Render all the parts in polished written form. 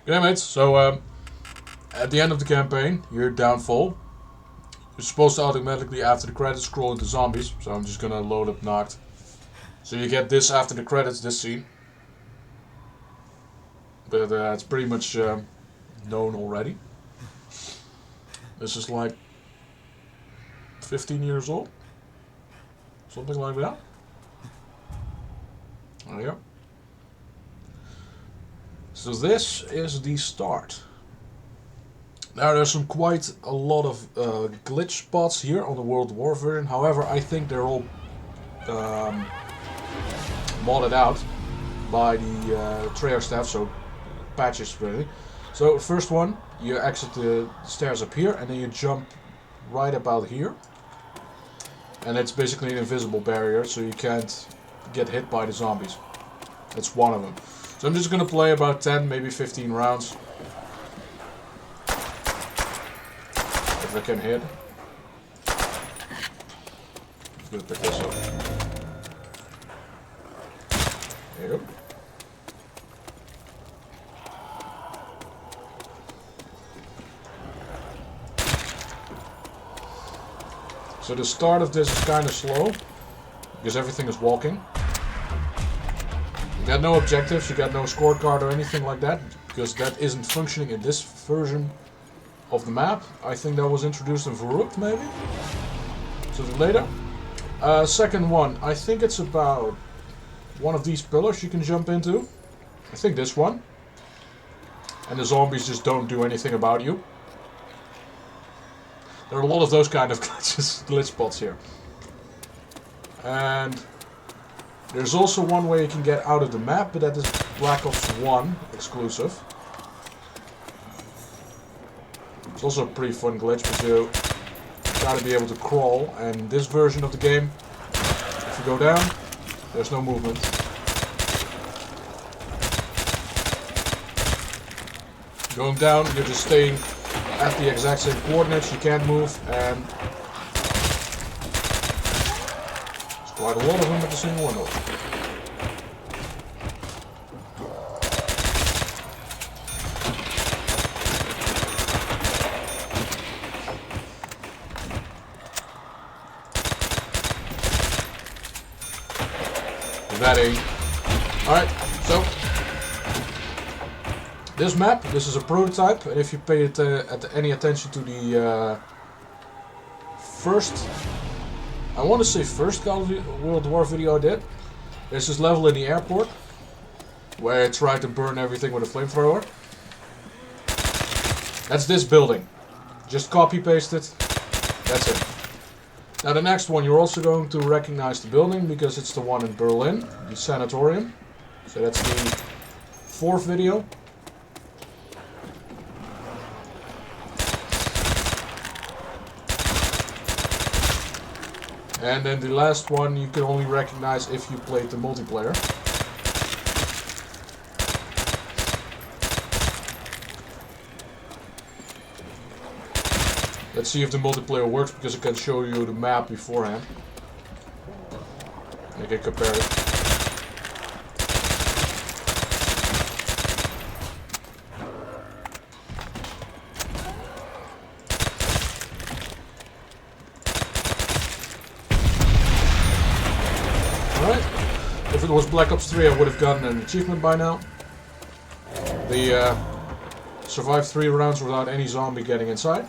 Yeah, mates. So, at the end of the campaign, you're Downfall. You're supposed to automatically, after the credits, scroll into zombies. So I'm just gonna load up Knocked. So you get this after the credits, this scene. But it's pretty much known already. This is like 15 years old. Something like that. There you go. So this is the start. Now there's quite a lot of glitch spots here on the World War version. However, I think they're all modded out by the Treyarch staff, so patches really. So first one, you exit the stairs up here, and then you jump right about here. And it's basically an invisible barrier, so you can't get hit by the zombies. That's one of them. So I'm just gonna play about 10, maybe 15 rounds. If I can hit. I'm gonna pick this up. There you go. So the start of this is kind of slow, because everything is walking. You got no objectives, you got no scorecard or anything like that, because that isn't functioning in this version of the map. I think that was introduced in Verrückt, maybe? So later. Second one, I think it's about one of these pillars you can jump into. I think this one. And the zombies just don't do anything about you. There are a lot of those kind of glitch spots here. And there's also one way you can get out of the map, but that is Black Ops 1 exclusive. It's also a pretty fun glitch, but you gotta be able to crawl. And this version of the game, if you go down, there's no movement. Going down, you're just staying at the exact same coordinates, you can't move, and there's quite a lot of them at the single window. That ain't. Alright, so this map, this is a prototype, and if you pay any attention to the first, I want to say first Call of World War video I did, there's this level in the airport where I tried to burn everything with a flamethrower. That's this building. Just copy paste it. That's it. Now the next one, you're also going to recognize the building because it's the one in Berlin, the sanatorium. So that's the fourth video. And then the last one you can only recognize if you played the multiplayer. Let's see if the multiplayer works, because I can show you the map beforehand. You can compare it. If it was Black Ops 3, I would have gotten an achievement by now. The survived 3 rounds without any zombie getting inside.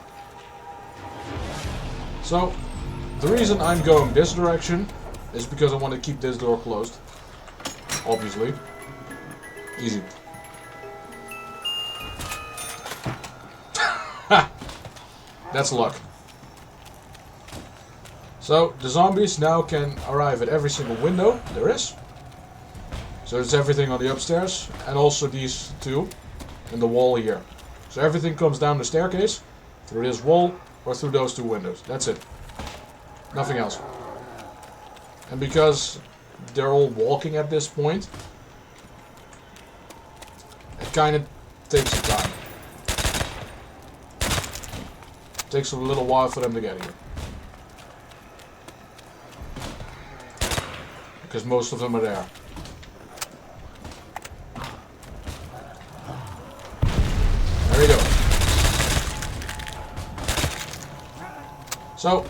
So, the reason I'm going this direction is because I want to keep this door closed. Obviously. Easy. Ha! That's luck. So, the zombies now can arrive at every single window there is. So it's everything on the upstairs, and also these two, and the wall here. So everything comes down the staircase, through this wall, or through those two windows. That's it. Nothing else. And because they're all walking at this point, it kind of takes some time. It takes a little while for them to get here. Because most of them are there. So,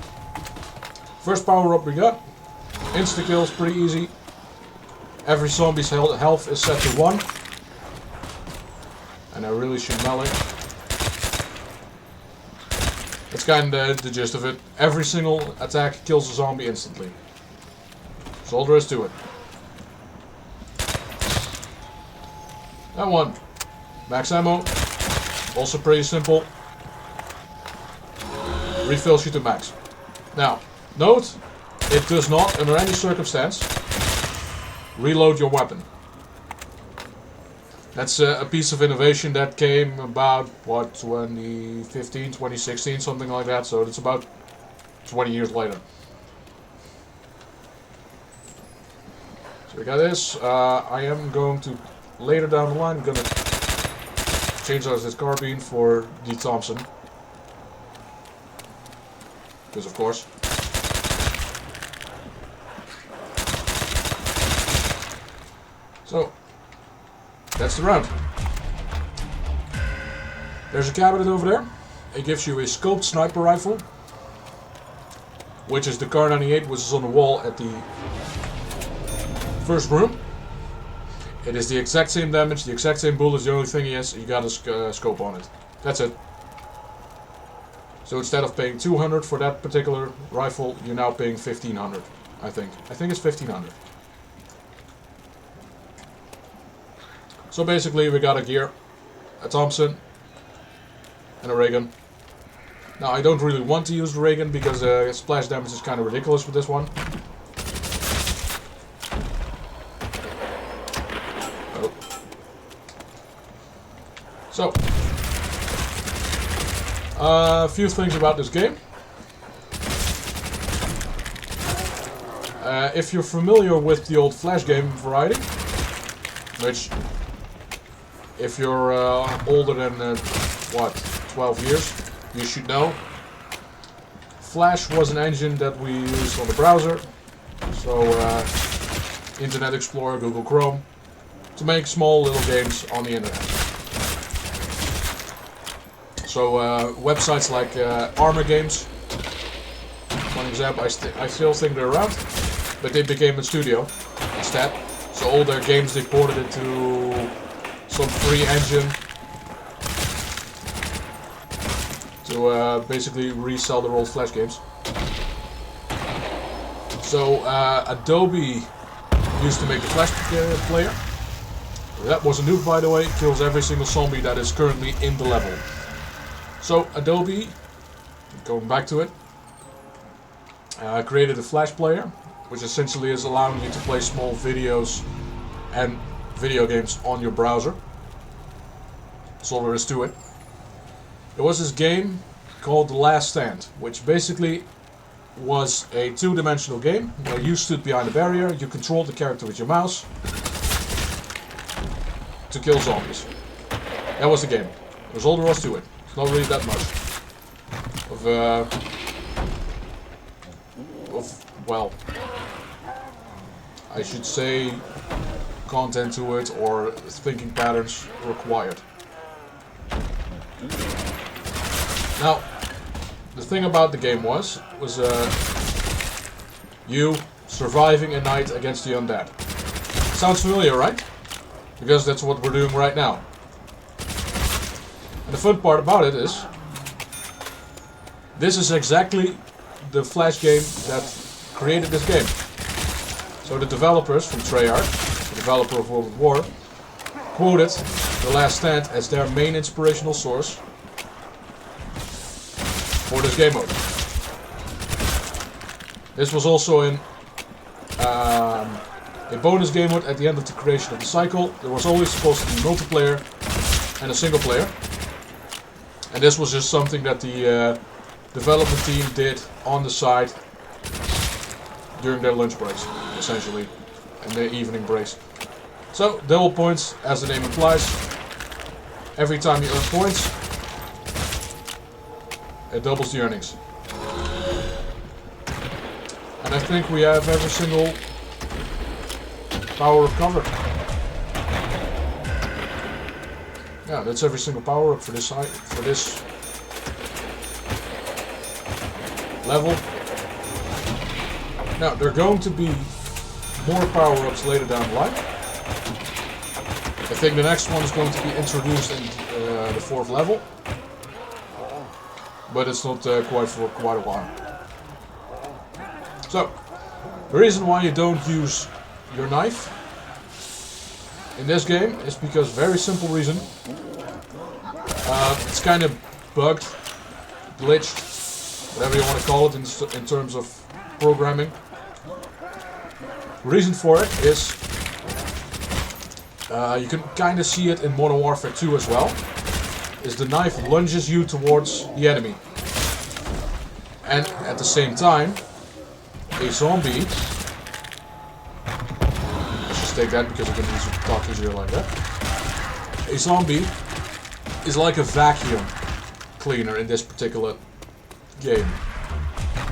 first power up we got. Insta kills, pretty easy. Every zombie's health is set to 1. And I really should melee. That's kinda the gist of it. Every single attack kills a zombie instantly. That's all there is to it. That one. Max ammo. Also pretty simple. Refills you to max. Now, note, it does not, under any circumstance, reload your weapon. That's a piece of innovation that came about, what, 2015, 2016, something like that. So it's about 20 years later. So we got this. I am going to, later down the line, I'm going to change out this carbine for the Thompson. Because of course. So, that's the round. There's a cabinet over there. It gives you a scoped sniper rifle, which is the Kar 98, which is on the wall at the first room. It is the exact same damage, the exact same bullets. The only thing is, you got a scope on it. That's it. So instead of paying 200 for that particular rifle, you're now paying 1500. I think it's 1500. So basically we got a gear, a Thompson, and a ray gun. Now I don't really want to use the ray gun because splash damage is kind of ridiculous with this one. Oh. So, a few things about this game. If you're familiar with the old Flash game variety, which, if you're older than, what, 12 years, you should know. Flash was an engine that we used on the browser, so Internet Explorer, Google Chrome, to make small little games on the internet. So websites like Armor Games, one example, I still think they're around, but they became a studio instead. So all their games, they ported it to some free engine to basically resell their old Flash games. So Adobe used to make the Flash player. That was a nuke, by the way. Kills every single zombie that is currently in the level. So Adobe, going back to it, created a Flash player, which essentially is allowing you to play small videos and video games on your browser. That's all there is to it. There was this game called The Last Stand, which basically was a two-dimensional game where you stood behind a barrier, you controlled the character with your mouse to kill zombies. That was the game. That was all there was to it. It's not really that much of well, I should say, content to it or thinking patterns required. Now, the thing about the game was you surviving a night against the undead. Sounds familiar, right? Because that's what we're doing right now. And the fun part about it is, this is exactly the Flash game that created this game. So the developers from Treyarch, the developer of World at War, quoted The Last Stand as their main inspirational source for this game mode. This was also in a bonus game mode at the end of the creation of the cycle. There was always supposed to be multiplayer and a single player. And this was just something that the development team did on the side during their lunch breaks, essentially, and their evening breaks. So, double points, as the name implies. Every time you earn points, it doubles the earnings. And I think we have every single power up covered. Yeah, that's every single power up for this side, for this level. Now, there are going to be more power-ups later down the line. I think the next one is going to be introduced in the 4th level. But it's not quite for quite a while. So, the reason why you don't use your knife in this game is because, very simple reason. It's kind of bugged, glitched, whatever you want to call it in terms of programming. The reason for it is, you can kind of see it in Modern Warfare 2 as well, is the knife lunges you towards the enemy. And at the same time, a zombie, let's just take that because you can talk easier like that. A zombie is like a vacuum cleaner in this particular game.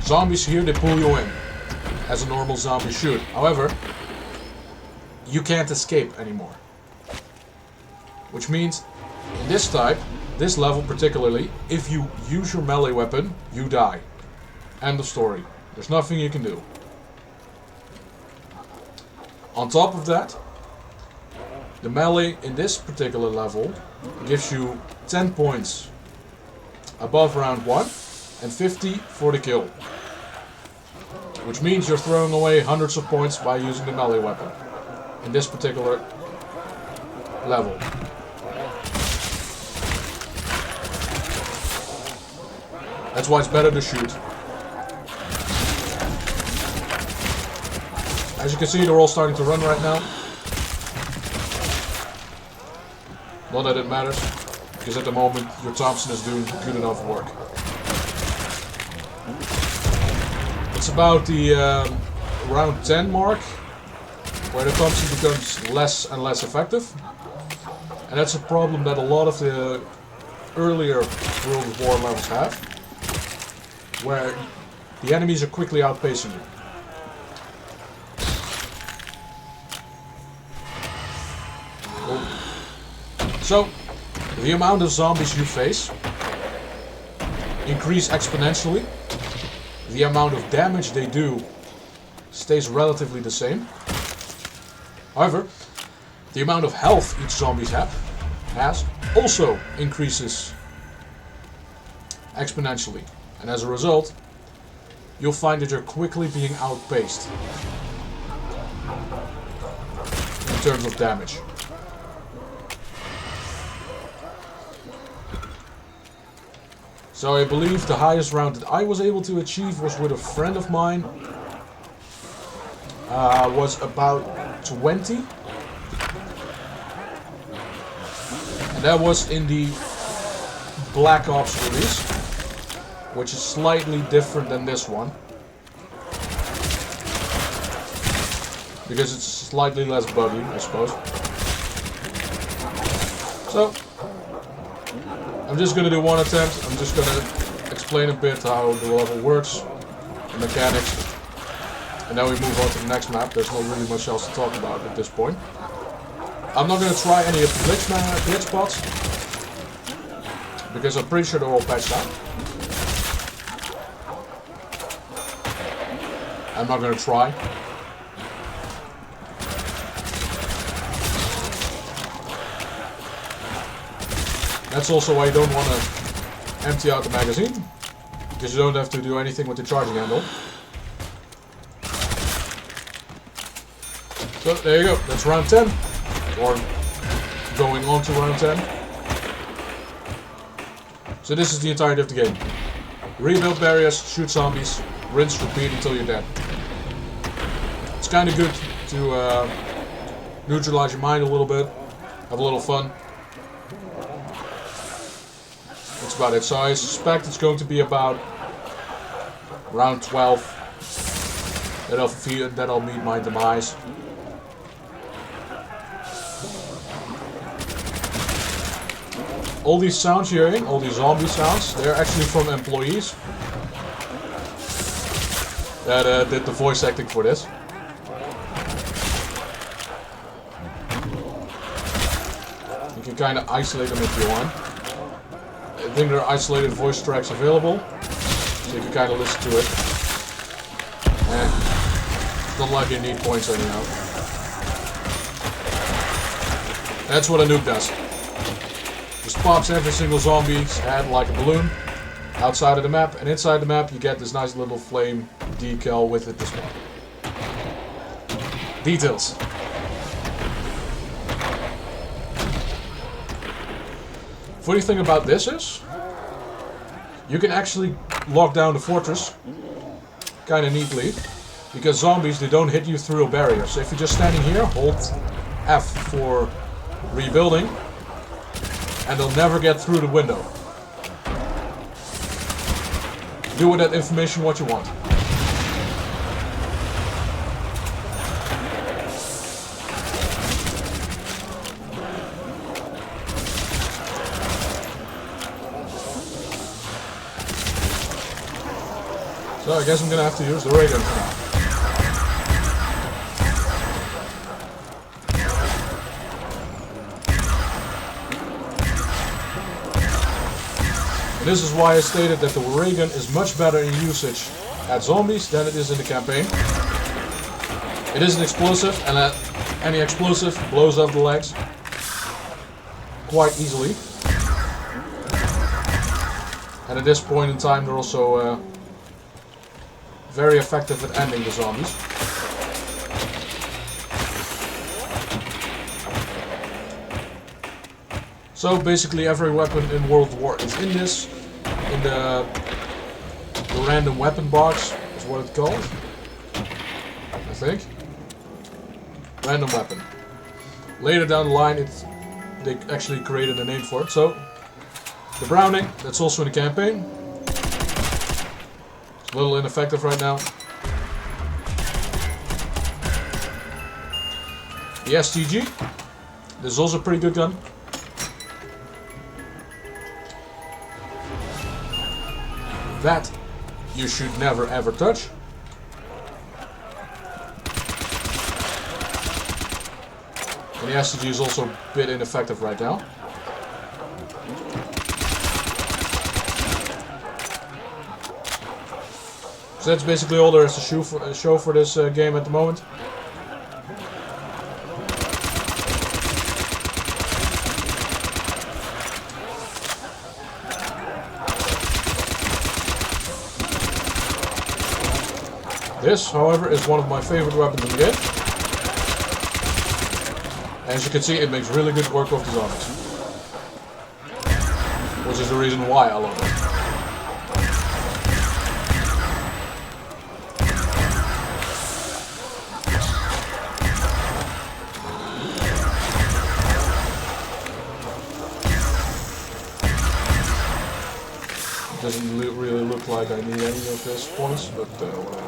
Zombies here, they pull you in, as a normal zombie should. However, you can't escape anymore. Which means, in this level particularly, if you use your melee weapon, you die. End of story. There's nothing you can do. On top of that, the melee in this particular level gives you 10 points above round 1 and 50 for the kill. Which means you're throwing away hundreds of points by using the melee weapon in this particular level. That's why it's better to shoot. As you can see, they're all starting to run right now. Not that it matters, because at the moment your Thompson is doing good enough work. It's about the round 10 mark where the Thompson becomes less and less effective. And that's a problem that a lot of the earlier World of War levels have, where the enemies are quickly outpacing you. So, the amount of zombies you face increase exponentially. The amount of damage they do stays relatively the same. However, the amount of health each zombie has also increases exponentially. And as a result, you'll find that you're quickly being outpaced in terms of damage. So I believe the highest round that I was able to achieve was with a friend of mine. Was about 20. And that was in the Black Ops release, which is slightly different than this one. Because it's slightly less buggy, I suppose. So, I'm just going to do one attempt. I'm just going to explain a bit how the level works, the mechanics, and then we move on to the next map. There's not really much else to talk about at this point. I'm not going to try any of the glitch spots, because I'm pretty sure they're all patched out. I'm not going to try. That's also why you don't want to empty out the magazine, because you don't have to do anything with the charging handle. So there you go, that's round 10, or going on to round 10. So this is the entirety of the game. Rebuild barriers, shoot zombies, rinse, repeat until you're dead. It's kind of good to neutralize your mind a little bit, have a little fun. That's about it. So I suspect it's going to be about round 12 that I'll meet my demise. All these sounds you're hearing, all these zombie sounds, they're actually from employees that did the voice acting for this. You can kind of isolate them if you want. I think there are isolated voice tracks available. So you can kind of listen to it. It's not like you need points anyhow. That's what a nuke does. Just pops every single zombie's head like a balloon outside of the map, and inside the map you get this nice little flame decal with it as well. Details. Funny thing about this is, you can actually lock down the fortress kind of neatly, because zombies, they don't hit you through a barrier. So if you're just standing here, hold F for rebuilding, and they'll never get through the window. Do with that information what you want. So I guess I'm gonna have to use the ray gun for now. And this is why I stated that the ray gun is much better in usage at zombies than it is in the campaign. It is an explosive, and any explosive blows up the legs quite easily. And at this point in time, they're also very effective at ending the zombies. So basically every weapon in World War is in this. In the random weapon box is what it's called. I think. Random weapon. Later down the line they actually created a name for it. So the Browning, that's also in the campaign. It's a little ineffective right now. The STG, this is also a pretty good gun. That you should never ever touch. And the STG is also a bit ineffective right now. So that's basically all there is to show for this game at the moment. This, however, is one of my favorite weapons in the game. As you can see, it makes really good work of the zombies. Which is the reason why I love it. Doesn't really look like I need any of these points, but whatever.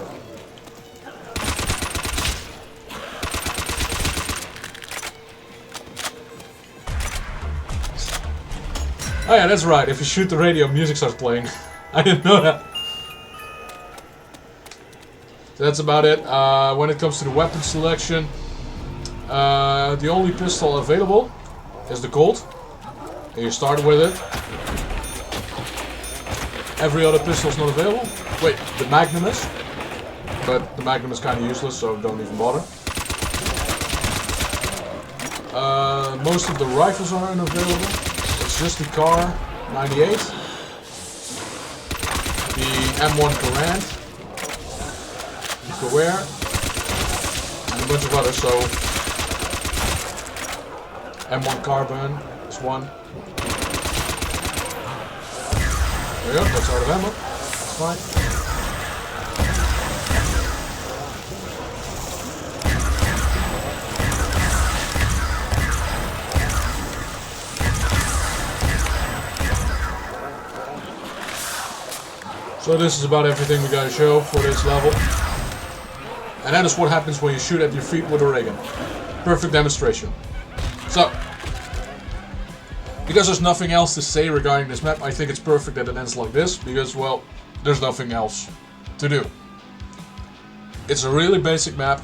Oh yeah, that's right, if you shoot the radio, music starts playing. I didn't know that. So that's about it. When it comes to the weapon selection, the only pistol available is the Colt. And you start with it. Every other pistol is not available. Wait, the Magnum is. But the Magnum is kind of useless, so don't even bother. Most of the rifles are unavailable. It's just the Kar 98. The M1 Garand. The Gewehr. And a bunch of others, so... M1 Carbine is one. There we go, that's out of ammo. That's fine. So this is about everything we gotta show for this level. And that is what happens when you shoot at your feet with a ray gun. Perfect demonstration. So, because there's nothing else to say regarding this map, I think it's perfect that it ends like this, because, well, there's nothing else to do. It's a really basic map,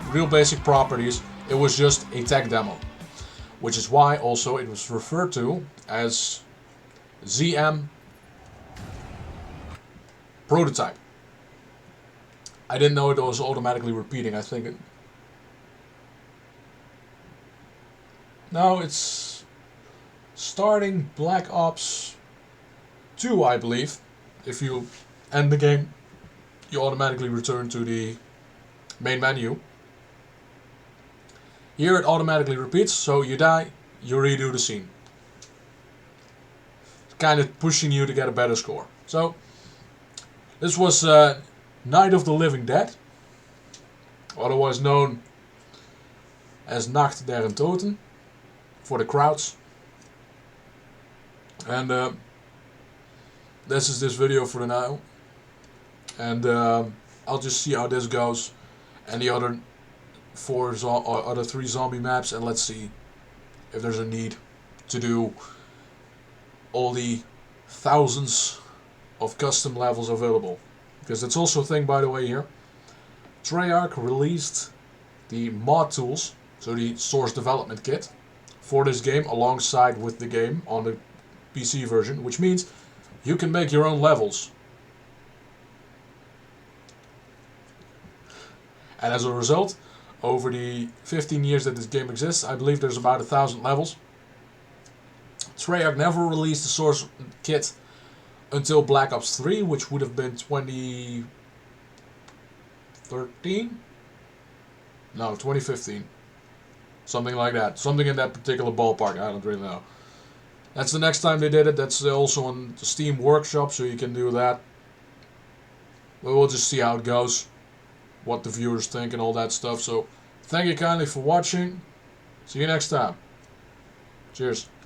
real basic properties. It was just a tech demo, which is why also it was referred to as ZM Prototype. I didn't know it was automatically repeating. I think it... No, it's starting Black Ops 2, I believe. If you end the game, you automatically return to the main menu. Here it automatically repeats, so you die, you redo the scene. Kind of pushing you to get a better score. So, this was Night of the Living Dead, otherwise known as Nacht der Toten for the crowds. And this is this video for now. And I'll just see how this goes, and the other other 3 zombie maps, and let's see if there's a need to do all the thousands of custom levels available. Because that's also a thing, by the way, here. Treyarch released the mod tools, so the source development kit, for this game alongside with the game on the PC version, which means you can make your own levels. And as a result, over the 15 years that this game exists, I believe there's about 1,000 levels. Treyarch never released the source kit until Black Ops 3, which would have been 2013? No, 2015. Something like that. Something in that particular ballpark, I don't really know. That's the next time they did it. That's also on the Steam Workshop, so you can do that. But we'll just see how it goes, what the viewers think and all that stuff. So, thank you kindly for watching. See you next time. Cheers.